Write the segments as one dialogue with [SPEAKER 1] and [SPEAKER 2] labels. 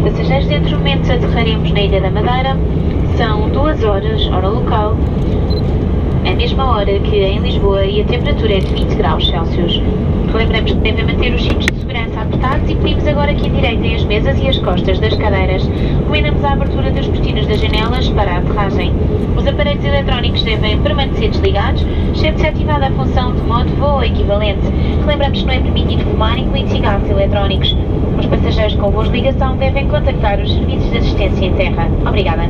[SPEAKER 1] passageiros, entre momentos aterraremos na Ilha da Madeira. São 2 horas, hora local, a mesma hora que em Lisboa, e a temperatura é de 20 graus Celsius. Lembramos que devem manter os cintos de segurança apertados e pedimos agora que endireitem as mesas e as costas das cadeiras. Recomendamos a abertura das cortinas das janelas para a aterragem. Os aparelhos eletrónicos devem permanecer desligados, exceto-se ativada a função de modo voo equivalente. Lembramos que não é permitido fumar, incluindo cigarros eletrónicos. Os passageiros com voos de ligação devem contactar os serviços de assistência em terra. Obrigada.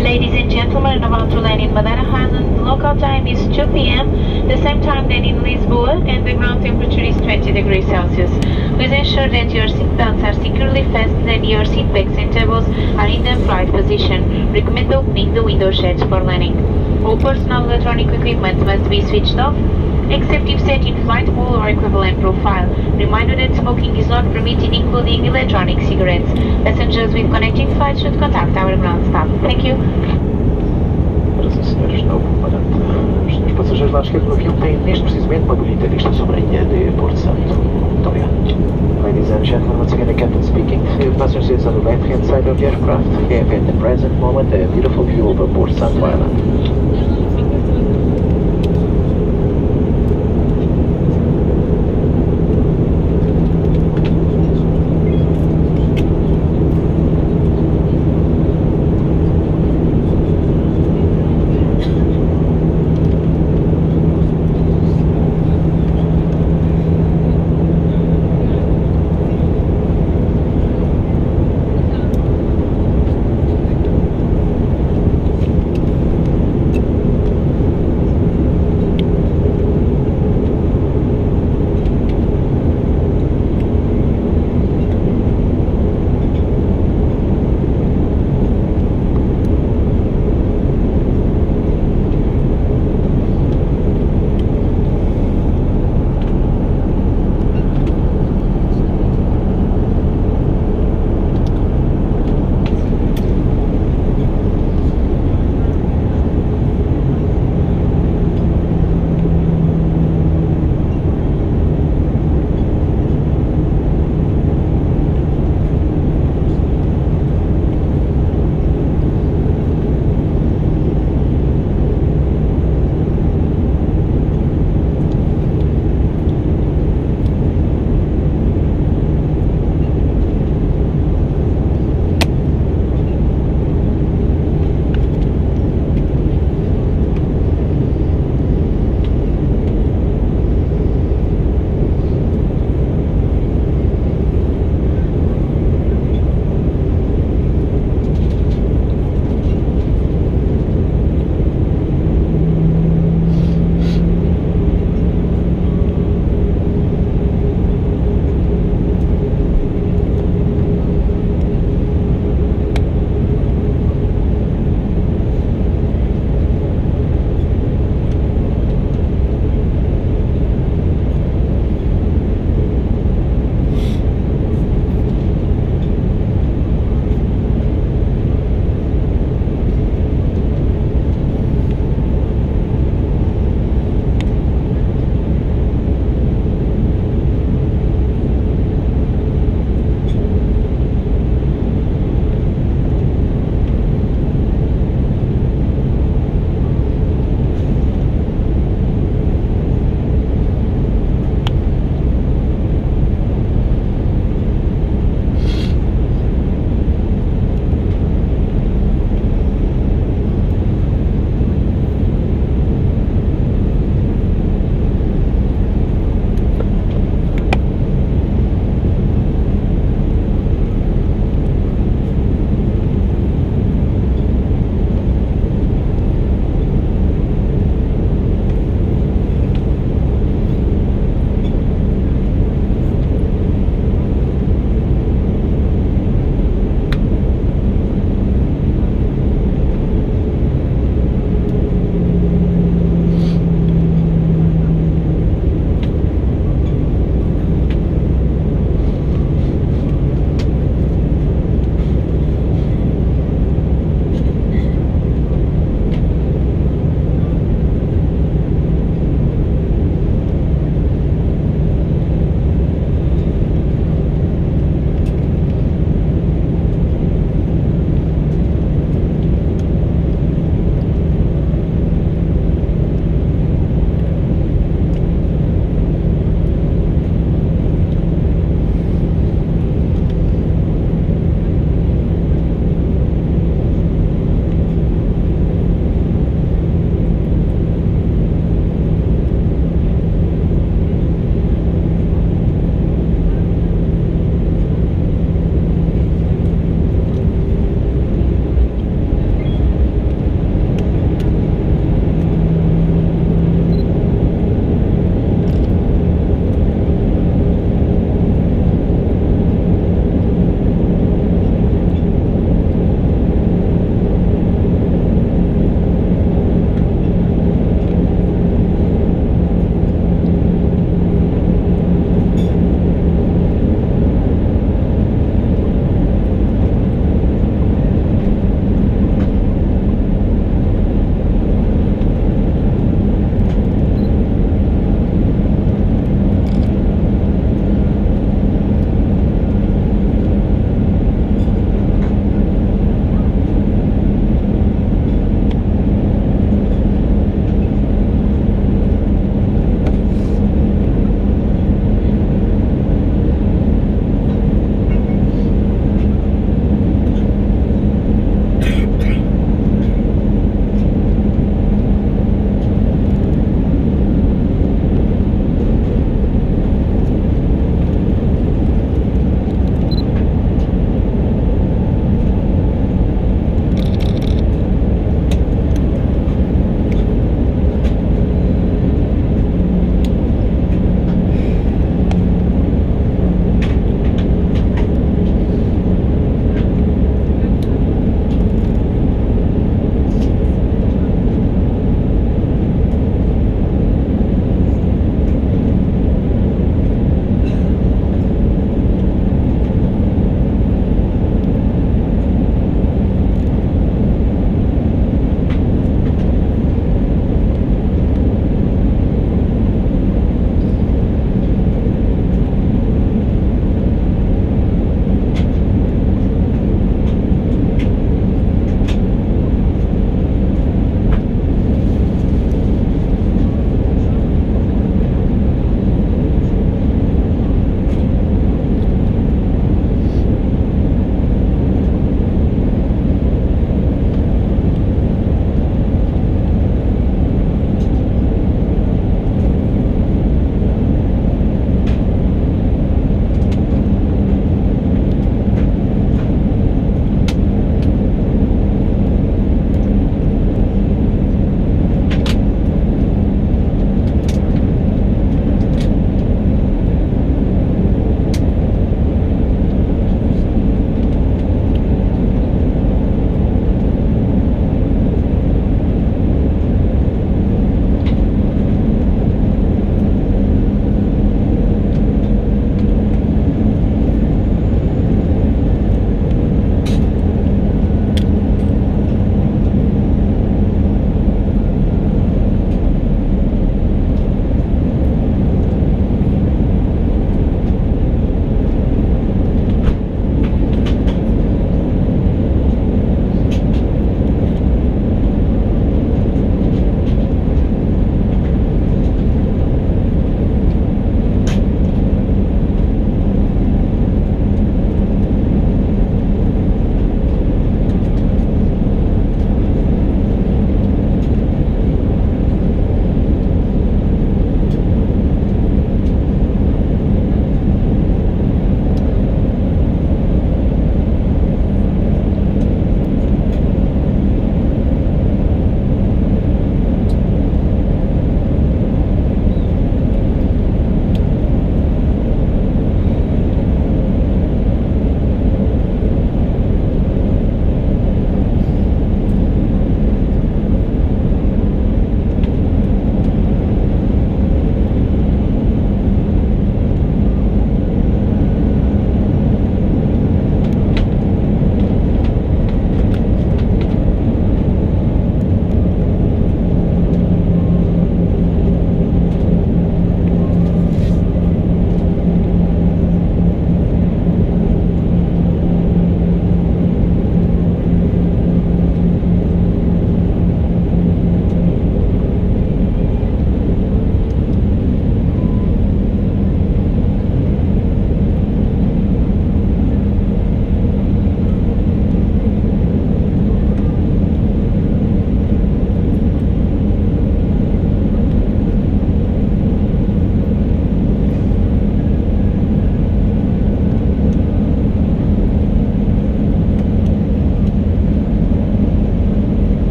[SPEAKER 1] Ladies and gentlemen, about to land in Madeira Island. The local time is 2 p.m., the same time than in Lisboa, and the ground temperature is 20 degrees Celsius. Please ensure that your seatbelts are securely fastened and your seat backs and tables are in the upright position. Recommend opening the window shades for landing. All personal electronic equipment must be switched off, except if set in flight mode or equivalent profile. Reminder that smoking is not permitted, including electronic cigarettes. Passengers with connecting flights should contact our ground staff. Thank you.
[SPEAKER 2] Senhoras e senhores, não, para os senhores passageiros lá à esquerda do avião têm neste precisamente uma bonita vista sobre a ilha de Porto Santo. Muito obrigado. Ladies and gentlemen, once again the captain speaking. The passengers on the left hand side of the aircraft have at the present moment a beautiful view over Porto Santo Island.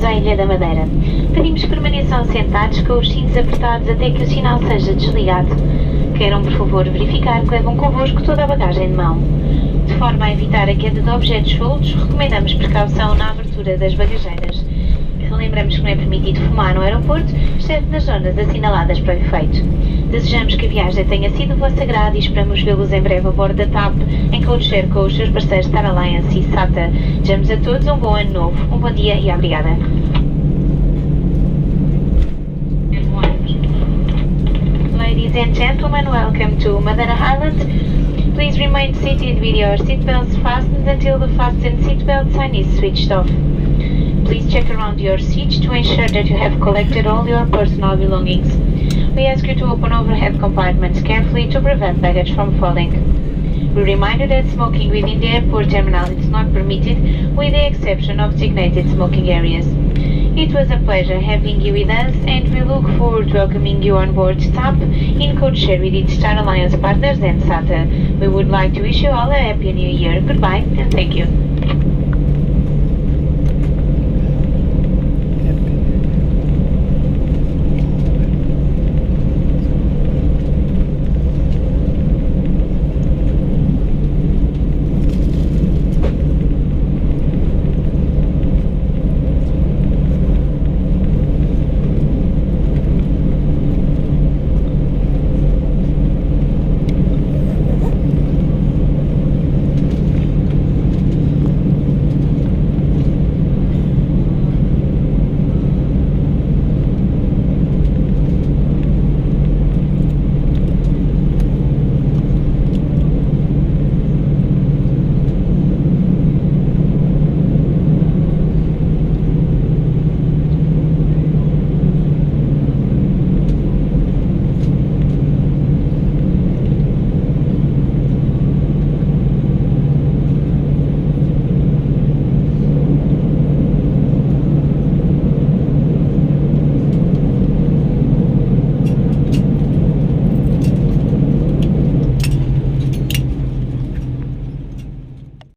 [SPEAKER 1] bem-vindos à Ilha da Madeira. Pedimos que permaneçam sentados com os cintos apertados até que o sinal seja desligado. Queiram, por favor, verificar que levam convosco toda a bagagem de mão. De forma a evitar a queda de objetos soltos, recomendamos precaução na abertura das bagageiras. Relembramos que não é permitido fumar no aeroporto, exceto nas zonas assinaladas para o efeito. Desejamos que a viagem tenha sido vosso agrado e esperamos vê-los em breve a bordo da TAP, em codeshare com os seus parceiros Star Alliance e SATA. Desejamos a todos um bom ano novo, um bom dia e obrigada. Ladies and gentlemen, welcome to Madeira Island. Please remain seated with your seatbelts fastened until the fasten seatbelt sign is switched off. Please check around your seat to ensure that you have collected all your personal belongings. We ask you to open overhead compartments carefully to prevent baggage from falling. We remind you that smoking within the airport terminal is not permitted, with the exception of designated smoking areas. It was a pleasure having you with us, and we look forward to welcoming you on board TAP in codeshare with its Star Alliance partners and SATA. We would like to wish you all a happy new year. Goodbye and thank you.